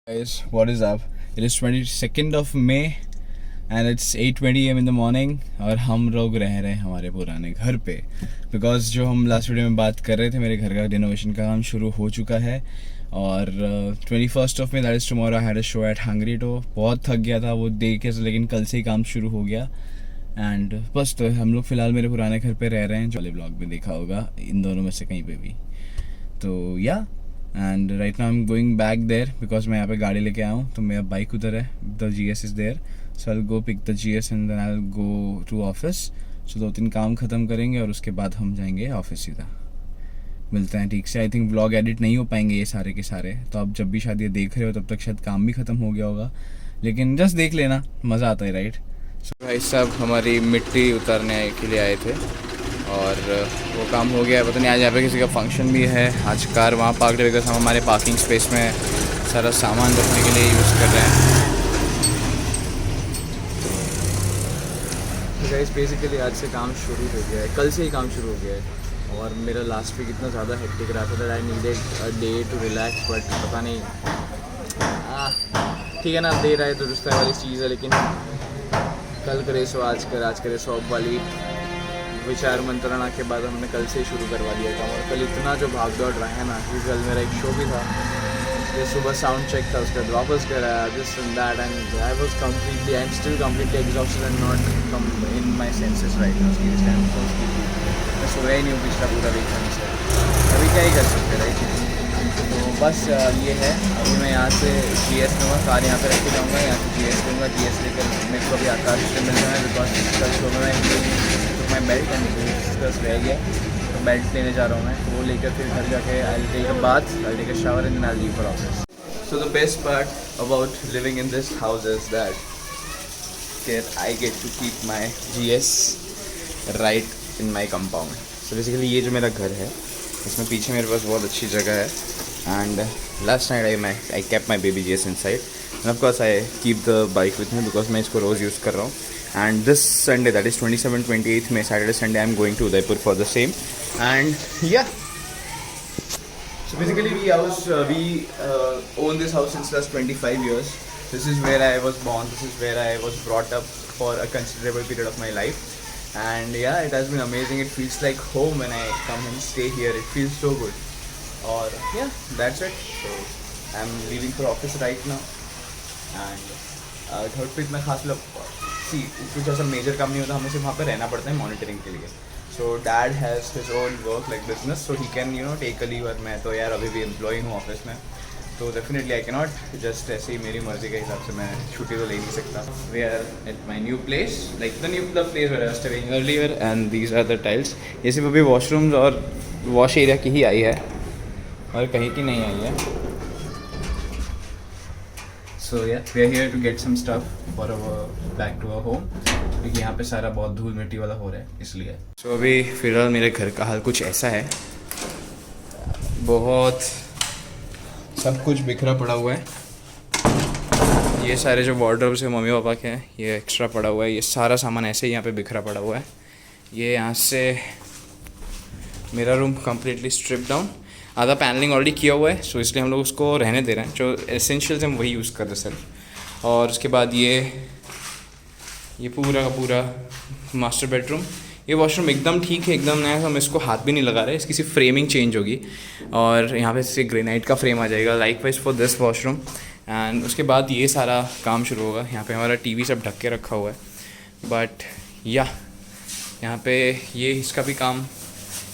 Guys, what is up? It is 22nd of May and it's 8:20 am in the morning और हम लोग रह रहे हैं हमारे पुराने घर पे बिकॉज जो हम लास्ट वीडियो में बात कर रहे थे मेरे घर का रिनोवेशन का काम शुरू हो चुका है और 21st of May that is tomorrow I had a show at Hungary तो बहुत थक गया था वो देख के, लेकिन कल से ही काम शुरू हो गया एंड बस तो हम लोग फ़िलहाल मेरे पुराने घर पे रह रहे हैं जो वाले ब्लॉग में देखा होगा इन दोनों में से कहीं पे भी। तो या and right now I am going back there because मैं यहाँ पे गाड़ी लेके आया हूँ तो मेरा बाइक उधर है, the GS is there, so I will go pick the GS and then I will go to office. So 2-3 काम ख़त्म करेंगे और उसके बाद हम जाएंगे ऑफिस सीधा। मिलते हैं ठीक से। आई थिंक व्लॉग एडिट नहीं हो पाएंगे ये सारे के सारे, तो आप जब भी शायद ये देख रहे हो तब तक शायद काम भी ख़त्म हो गया होगा, लेकिन जस्ट देख लेना, मज़ा आता है राइट। सो भाई साहब हमारी मिट्टी उतारने के लिए आए थे और वो काम हो गया। पता नहीं आज यहाँ पे किसी का फंक्शन भी है। आज कार वहाँ पार्क है बिकॉज हम हमारे पार्किंग स्पेस में सारा सामान रखने के लिए यूज़ कर रहे हैं। तो गाइस बेसिकली आज से काम शुरू हो गया है, कल से ही काम शुरू हो गया है और मेरा लास्ट वीक इतना ज़्यादा हेक्टिक रहा था that I needed a day to relax, but पता नहीं ठीक है ना, दे रहा है तो रिश्ता वाली चीज़ है, लेकिन कल करे सो आज कर, आज करे सो अब वाली विचार मंत्रणा के बाद हमने कल से ही शुरू करवा दिया था। और कल इतना जो भाग दौड़ रहा है ना, क्योंकि कल मेरा एक शो भी था, ये सुबह साउंड चेक था, उसके बाद वापस कराया this and that and I was completely I am still completely exhausted and not come in my senses right now. मैं सोया ही नहीं हूँ पिछला पूरा वीकेंड से, अभी क्या ही कर सकते राइट। तो बस ये है, अभी मैं यहाँ से GS लूँगा, कार यहाँ पे रख के जाऊँगा, यहाँ से GS लूँगा, GS लेकर मेरे को अभी आकाश से मिलना है बिकॉज कल शो में मैं बेल्ट एंड डिस्कस रह गया, तो बेल्ट लेने जा रहा हूँ मैं, तो वो लेकर फिर घर जाके I take a bath, I take a shower and then I leave for office. So the best part about living in this house is that I get to keep my GS right in my compound. So basically ये जो मेरा घर है इसमें पीछे मेरे पास बहुत अच्छी जगह है and last night I kept my baby GS inside and of course I keep the bike with me because मैं इसको रोज़ यूज़ कर रहा हूँ। And this Sunday, that is 27-28th May, Saturday, Sunday, I'm going to Udaipur for the same. And yeah, so basically we own this house since last 25 years. This is where I was born. This is where I was brought up for a considerable period of my life. And yeah, it has been amazing. It feels like home when I come and stay here. It feels so good. Or yeah, that's it. So I'm leaving for office right now. And घर पे इतना खास लोग कुछ ऐसा major काम नहीं होता, हमें सिर्फ वहाँ पे रहना पड़ता है मॉनिटरिंग के लिए। So dad has his own work like business, so he can take a leave, और मैं तो यार अभी भी एम्प्लॉय हूँ ऑफिस में, तो definitely I can not just ऐसे ही मेरी मर्जी के हिसाब से मैं छुट्टी तो ले नहीं सकता। We are at my new place, like the place where I was staying earlier and these are the tiles. ये सिर्फ अभी वॉशरूम्स और वॉश एरिया की ही आई है और कहीं की नहीं आई है। So yeah, we are here to get some stuff for our back to our home, क्योंकि यहाँ पे सारा बहुत धूल मिट्टी वाला हो रहा है इसलिए। So अभी फिलहाल मेरे घर का हाल कुछ ऐसा है, बहुत सब कुछ बिखरा पड़ा हुआ है। ये सारे जो वार्डरोब्स है मम्मी पापा के हैं, ये एक्स्ट्रा पड़ा हुआ है, ये सारा सामान ऐसे ही यहाँ पे बिखरा पड़ा हुआ है। ये यहाँ से मेरा रूम कम्प्लीटली स्ट्रिप डाउन, आधा पैनलिंग ऑलरेडी किया हुआ है, सो इसलिए हम लोग उसको रहने दे रहे हैं, जो एसेंशियल्स हम वही यूज़ कर रहे हैं सिर्फ। और उसके बाद ये पूरा का पूरा मास्टर बेडरूम, ये वॉशरूम एकदम ठीक है, एकदम नया, हम इसको हाथ भी नहीं लगा रहे, इसकी सिर्फ फ्रेमिंग चेंज होगी और यहाँ पे से ग्रेनाइट का फ्रेम आ जाएगा like wise for this washroom. And उसके बाद ये सारा काम शुरू होगा। यहाँ पे हमारा TV सब ढक के रखा हुआ है, बट या यहाँ पे ये इसका भी काम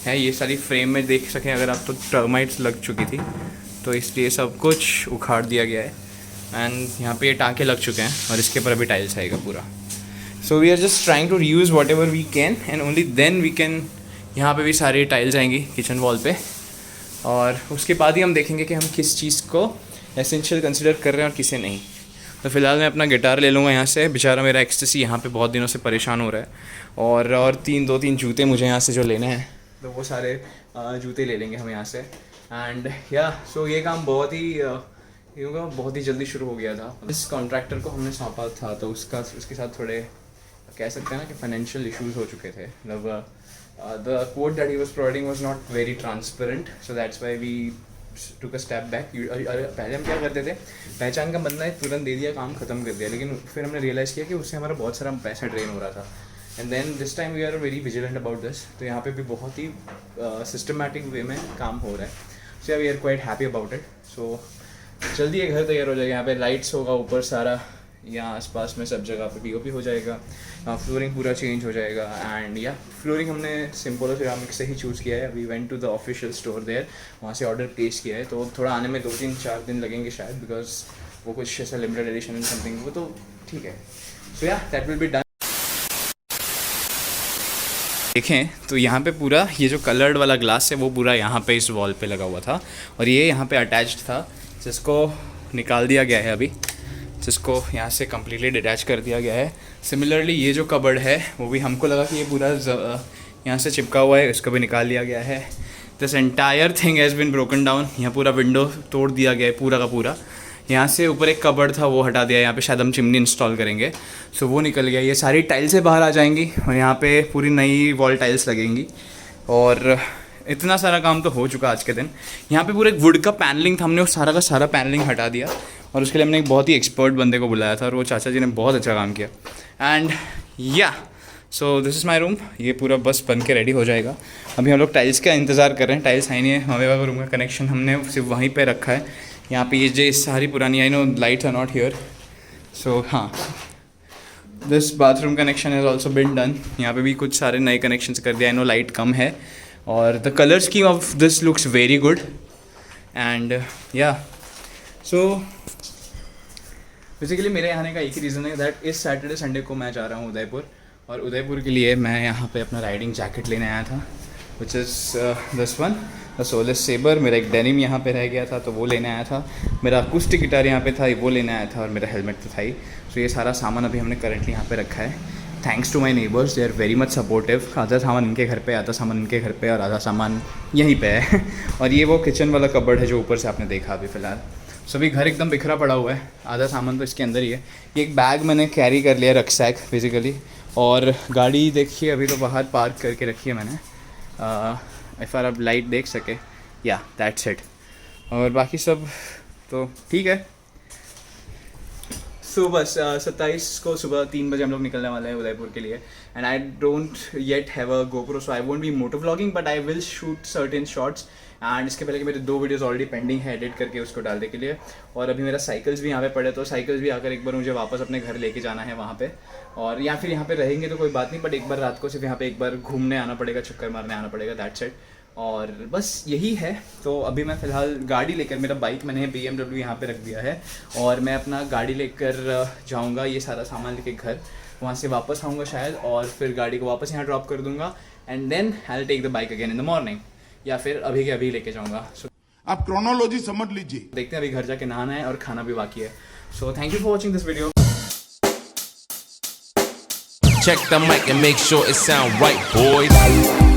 है। ये सारी फ्रेम में देख सकें अगर आप, तो टर्माइट्स लग चुकी थी, तो इसलिए सब कुछ उखाड़ दिया गया है एंड यहाँ पे ये टाँके लग चुके हैं और इसके ऊपर अभी टाइल्स आएगा पूरा। So we are just trying to reuse whatever we can and only then we can. यहाँ पे भी सारी टाइल्स आएंगी किचन वॉल पे, और उसके बाद ही हम देखेंगे कि हम किस चीज़ को एसेंशियल कंसिडर कर रहे हैं और किसे नहीं। तो फिलहाल मैं अपना गिटार ले लूँगा यहाँ से, बेचारा मेरा एक्सटेसी यहाँ पे बहुत दिनों से परेशान हो रहा है, और 2-3 जूते मुझे यहाँ से जो लेने हैं, तो वो सारे जूते ले लेंगे हम यहाँ से। एंड या सो ये काम बहुत ही जल्दी शुरू हो गया था। इस कॉन्ट्रैक्टर को हमने सौंपा था, तो उसके साथ थोड़े कह सकते हैं ना कि फाइनेंशियल इश्यूज हो चुके थे। मतलब the code that he was providing was not very transparent, so that's why we took a step back. पहले हम क्या करते थे, पहचान का बंदा है, तुरंत दे दिया, काम खत्म कर दिया, लेकिन फिर हमने रियलाइज़ किया कि उससे हमारा बहुत सारा पैसा ड्रेन हो रहा था। And then this time we are very vigilant about this. तो यहाँ पे भी बहुत ही सिस्टमेटिक वे में काम हो रहा है। So we are quite happy about it. So जल्दी ये घर तैयार हो जाएगा। यहाँ पे लाइट्स होगा ऊपर सारा, यहाँ आसपास में सब जगह पे पीओपी हो जाएगा, फ्लोरिंग पूरा चेंज हो जाएगा। एंड या फ्लोरिंग हमने सिंपल सिरामिक से ही चूज़ किया है। We went to the official store there, वहाँ से ऑर्डर प्लेस किया है। तो थोड़ा आने में 2-3-4 दिन लगेंगे शायद, बिकॉज वो कुछ ऐसा लिमिटेड एडिशन एंड समथिंग, वो तो ठीक है। सो या दैट विल बी डन। देखें तो यहाँ पे पूरा ये जो कलर्ड वाला ग्लास है वो पूरा यहाँ पे इस वॉल पे लगा हुआ था, और ये यहाँ पे अटैच्ड था, जिसको निकाल दिया गया है अभी, जिसको यहाँ से कम्प्लीटली डिटैच कर दिया गया है। सिमिलरली ये जो कबर्ड है वो भी हमको लगा कि ये पूरा यहाँ से चिपका हुआ है, इसको भी निकाल लिया गया है। This entire thing has been broken down. यहाँ पूरा विंडो तोड़ दिया गया है पूरा का पूरा। यहाँ से ऊपर एक कबर्ड था वो हटा दिया, यहाँ पे शायद हम चिमनी इंस्टॉल करेंगे, सो वो निकल गया। ये सारी टाइल्सें बाहर आ जाएंगी और यहाँ पे पूरी नई वॉल टाइल्स लगेंगी, और इतना सारा काम तो हो चुका आज के दिन। यहाँ पे पूरा एक वुड का पैनलिंग था, हमने वो सारा का सारा पैनलिंग हटा दिया, और उसके लिए हमने एक बहुत ही एक्सपर्ट बंदे को बुलाया था, और वो चाचा जी ने बहुत अच्छा काम किया। एंड या so this is my room. ये पूरा बस बन के रेडी हो जाएगा। अभी हम लोग टाइल्स का इंतज़ार कर रहे हैं, टाइल्स आई नहीं है। मम्मी पापा रूम का कनेक्शन हमने सिर्फ वहीं पे रखा है। यहाँ पे ये जो सारी पुरानी, I know lights are not here, so हाँ this bathroom connection has also been done. यहाँ पे भी कुछ सारे नए कनेक्शन कर दिया। आई नो लाइट कम है, और the colour scheme of this looks very good. And या सो बेसिकली मेरे आने का एक ही रीज़न है दैट इस सैटरडे संडे को मैं जा रहा हूँ उदयपुर, और उदयपुर के लिए मैं यहाँ पे अपना राइडिंग जैकेट लेने आया था, which is this one, the Solus Sabre. मेरा एक डेनिम यहाँ पे रह गया था तो वो लेने आया था, मेरा अकूस्टिक गिटार यहाँ पे था वो लेने आया था, और मेरा हेलमेट तो था ही। सो ये सारा सामान अभी हमने करंटली यहाँ पे रखा है। Thanks to my neighbours, they are very much supportive. आधा सामान इनके घर पे, आधा सामान इनके घर पे, और आधा सामान यहीं पे है। और ये वो किचन वाला कबर्ड है जो ऊपर से आपने देखा अभी फ़िलहाल। सभी घर एकदम बिखरा पड़ा हुआ है, आधा सामान तो इसके अंदर ही है। ये एक बैग मैंने कैरी कर लिया, रक्सैक बेसिकली, और गाड़ी देखिए अभी तो बाहर पार्क करके रखी है मैंने, इफ़ आप लाइट देख सके, या दैट्स इट। और बाकी सब तो ठीक है। सो बस 27 को सुबह 3 बजे हम लोग निकलने वाले हैं उदयपुर के लिए। And I don't yet have a GoPro, so I won't be moto vlogging, but I will shoot certain shots. एंड इसके पहले कि मेरे 2 वीडियोस ऑलरेडी पेंडिंग है एडिट करके उसको डालने के लिए, और अभी मेरा साइकिल्स भी यहाँ पे पड़े, तो साइकिल्स भी आकर एक बार मुझे वापस अपने घर लेके जाना है वहाँ पे। और या फिर यहाँ पे रहेंगे तो कोई बात नहीं, बट एक बार रात को सिर्फ यहाँ पे एक बार घूमने आना पड़ेगा, चक्कर मारने आना पड़ेगा, दैट्स इट। और बस यही है। तो अभी मैं फ़िलहाल गाड़ी लेकर, मेरा बाइक मैंने BMW यहाँ पे रख दिया है, और मैं अपना गाड़ी लेकर जाऊँगा, ये सारा सामान लेके घर, वहाँ से वापस आऊँगा शायद, और फिर गाड़ी को वापस यहाँ ड्रॉप कर दूँगा। And then I will take the bike again in the morning, या फिर अभी के अभी लेके जाऊँगा। सो आप क्रोनोलॉजी समझ लीजिए। देखते हैं, अभी घर जाके नहाना है और खाना भी बाकी है। So thank you for watching this video. Check the mic and make sure it sound right, boys.